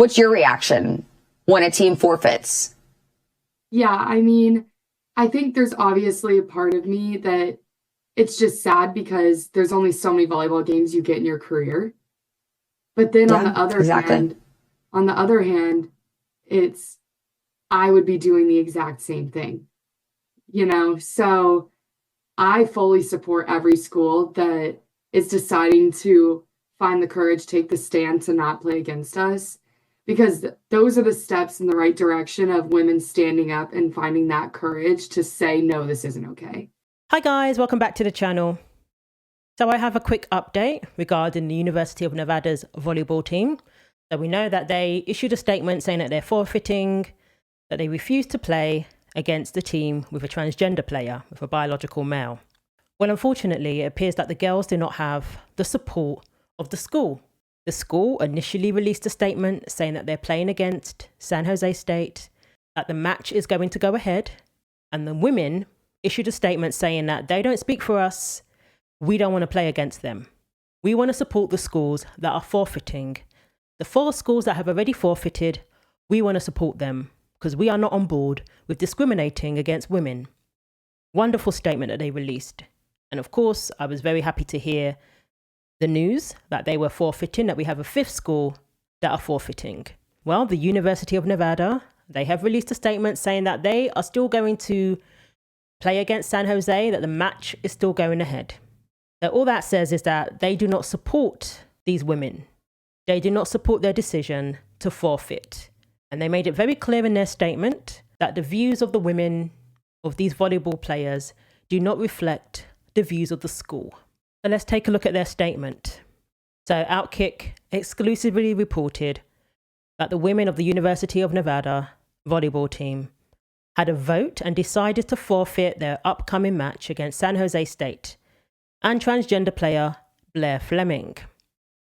What's your reaction when a team forfeits? Yeah, I think there's obviously a part of me that it's just sad because there's only so many volleyball games you get in your career. But then Yeah, exactly. on the other hand, it's I would be doing the exact same thing, you know? So I fully support every school that is deciding to find the courage, take the stance, and not play against us, because those are the steps in the right direction of women standing up and finding that courage to say, no, this isn't okay. Hi guys, welcome back to the channel. So I have a quick update regarding the University of Nevada's volleyball team. So we know that they issued a statement saying that they're forfeiting, that they refuse to play against the team with a transgender player, with a biological male. Well, unfortunately, it appears that the girls do not have the support of the school. The school initially released a statement saying that they're playing against San Jose State, that the match is going to go ahead, and the women issued a statement saying that they don't speak for us, we don't want to play against them. We want to support the schools that are forfeiting. The 4 schools that have already forfeited, we want to support them because we are not on board with discriminating against women. Wonderful statement that they released. And of course, I was very happy to hear the news that they were forfeiting, that we have a 5th school that are forfeiting. Well, the University of Nevada, they have released a statement saying that they are still going to play against San Jose, that the match is still going ahead. So all that says is that they do not support these women. They do not support their decision to forfeit. And they made it very clear in their statement that the views of the women of these volleyball players do not reflect the views of the school. So let's take a look at their statement. So Outkick exclusively reported that the women of the University of Nevada volleyball team had a vote and decided to forfeit their upcoming match against San Jose State and transgender player Blair Fleming.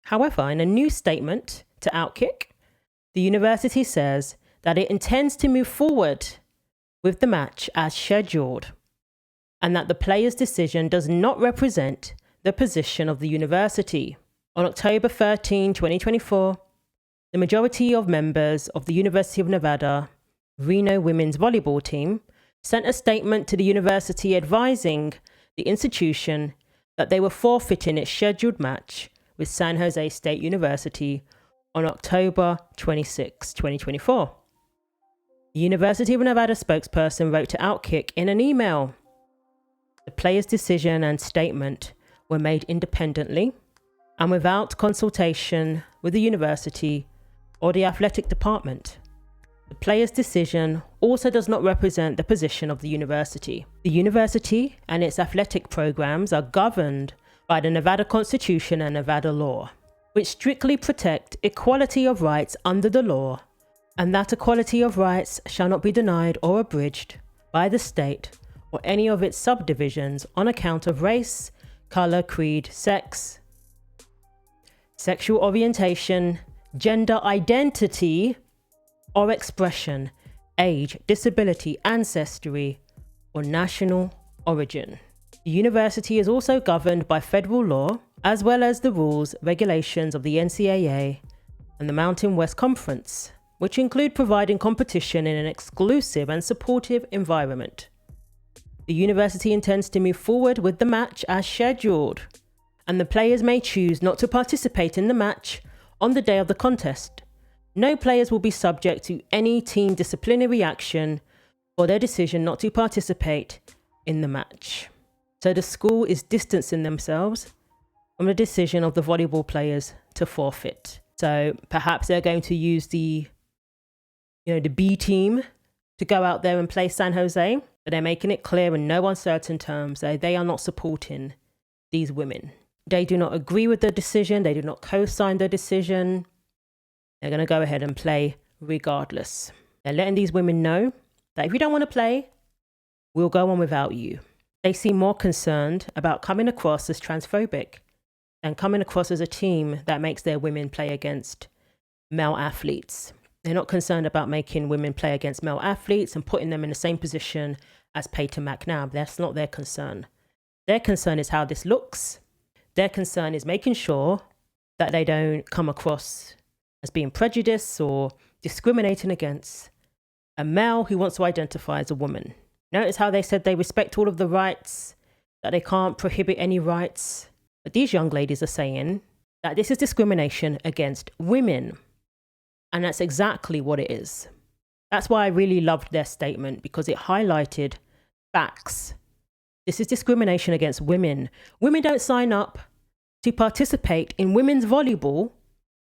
However, in a new statement to Outkick, the university says that it intends to move forward with the match as scheduled, and that the players' decision does not represent the position of the university. On October 13, 2024, the majority of members of the University of Nevada Reno women's volleyball team sent a statement to the university advising the institution that they were forfeiting its scheduled match with San Jose State University on October 26, 2024. The University of Nevada spokesperson wrote to Outkick in an email. The players' decision and statement were made independently and without consultation with the university or the athletic department. The players' decision also does not represent the position of the university. The university and its athletic programs are governed by the Nevada Constitution and Nevada law, which strictly protect equality of rights under the law, and that equality of rights shall not be denied or abridged by the state or any of its subdivisions on account of race, color, creed, sex, sexual orientation, gender identity or expression, age, disability, ancestry, or national origin. The university is also governed by federal law, as well as the rules, regulations of the NCAA and the Mountain West Conference, which include providing competition in an exclusive and supportive environment. The university intends to move forward with the match as scheduled, and the players may choose not to participate in the match on the day of the contest. No players will be subject to any team disciplinary action for their decision not to participate in the match. So the school is distancing themselves from the decision of the volleyball players to forfeit. So perhaps they're going to use the B team to go out there and play San Jose, but they're making it clear in no uncertain terms that they are not supporting these women. They do not agree with the decision. They do not co-sign the decision. They're going to go ahead and play regardless. They're letting these women know that if you don't want to play, we'll go on without you. They seem more concerned about coming across as transphobic than coming across as a team that makes their women play against male athletes. They're not concerned about making women play against male athletes and putting them in the same position as Peyton McNabb. That's not their concern. Their concern is how this looks. Their concern is making sure that they don't come across as being prejudiced or discriminating against a male who wants to identify as a woman. Notice how they said they respect all of the rights, that they can't prohibit any rights. But these young ladies are saying that this is discrimination against women. And that's exactly what it is. That's why I really loved their statement, because it highlighted facts. This is discrimination against women. Women don't sign up to participate in women's volleyball.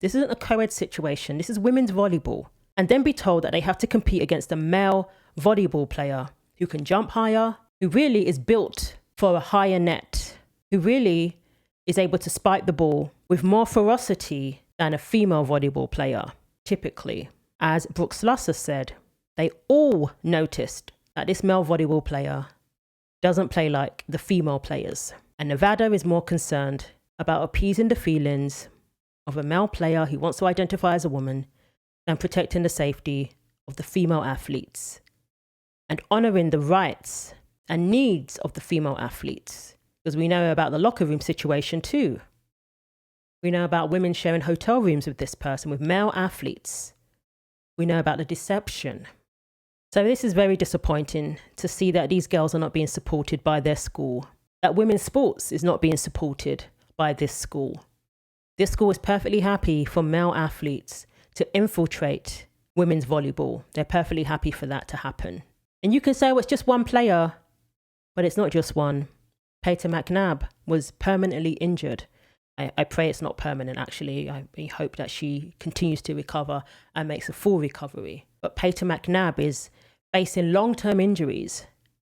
This isn't a co-ed situation. This is women's volleyball. And then be told that they have to compete against a male volleyball player who can jump higher, who really is built for a higher net, who really is able to spike the ball with more ferocity than a female volleyball player, typically. As Brooke Slusser said, they all noticed that this male volleyball player doesn't play like the female players. And Nevada is more concerned about appeasing the feelings of a male player who wants to identify as a woman than protecting the safety of the female athletes and honoring the rights and needs of the female athletes. Because we know about the locker room situation too. We know about women sharing hotel rooms with this person, with male athletes. We know about the deception. So this is very disappointing to see that these girls are not being supported by their school, that women's sports is not being supported by this school. This school is perfectly happy for male athletes to infiltrate women's volleyball. They're perfectly happy for that to happen. And you can say, well, it's just one player, but it's not just one. Peyton McNabb was permanently injured. I pray it's not permanent, actually. I hope that she continues to recover and makes a full recovery. But Peyton McNabb is facing long-term injuries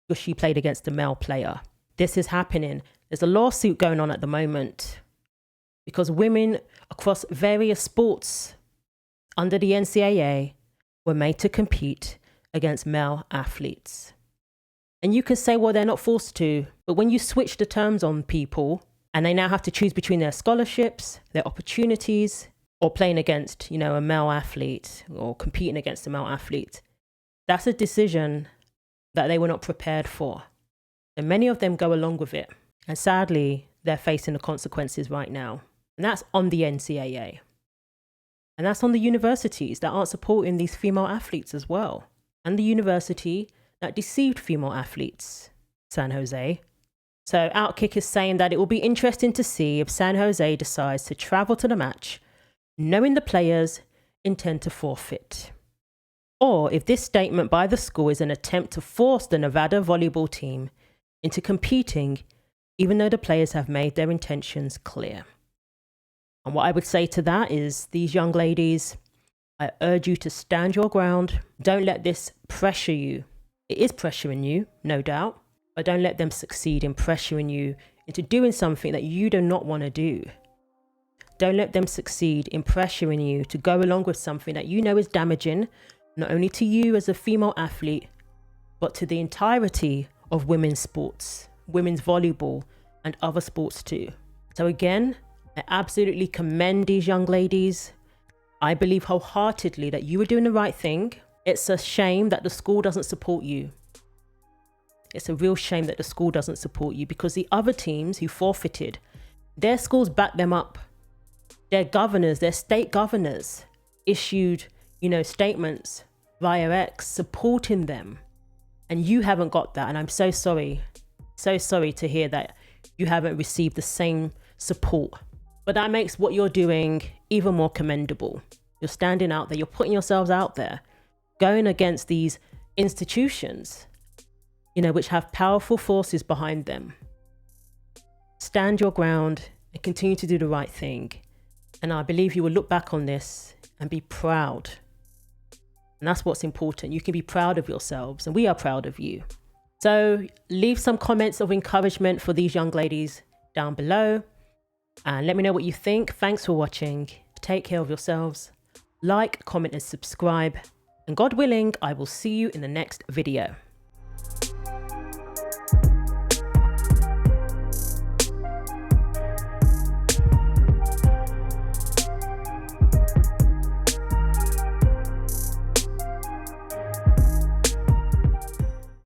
because she played against a male player. This is happening. There's a lawsuit going on at the moment because women across various sports under the NCAA were made to compete against male athletes. And you can say, well, they're not forced to. But when you switch the terms on people and they now have to choose between their scholarships, their opportunities, or playing against, a male athlete or competing against a male athlete, that's a decision that they were not prepared for. And many of them go along with it. And sadly, they're facing the consequences right now. And that's on the NCAA. And that's on the universities that aren't supporting these female athletes as well. And the university that deceived female athletes, San Jose. So Outkick is saying that it will be interesting to see if San Jose decides to travel to the match, knowing the players intend to forfeit. Or if this statement by the school is an attempt to force the Nevada volleyball team into competing, even though the players have made their intentions clear. And what I would say to that is, these young ladies, I urge you to stand your ground. Don't let this pressure you. It is pressuring you, no doubt, but don't let them succeed in pressuring you into doing something that you do not want to do. Don't let them succeed in pressuring you to go along with something that you know is damaging, not only to you as a female athlete, but to the entirety of women's sports, women's volleyball, and other sports too. So again, I absolutely commend these young ladies. I believe wholeheartedly that you are doing the right thing. It's a shame that the school doesn't support you. It's a real shame that the school doesn't support you, because the other teams who forfeited, their schools backed them up. Their governors, their state governors issued, statements via X supporting them. And you haven't got that. And I'm so sorry to hear that you haven't received the same support. But that makes what you're doing even more commendable. You're standing out there, you're putting yourselves out there, going against these institutions, which have powerful forces behind them. Stand your ground and continue to do the right thing. And I believe you will look back on this and be proud. And that's what's important. You can be proud of yourselves, and we are proud of you. So leave some comments of encouragement for these young ladies down below. And let me know what you think. Thanks for watching. Take care of yourselves. Like, comment, and subscribe. And God willing, I will see you in the next video.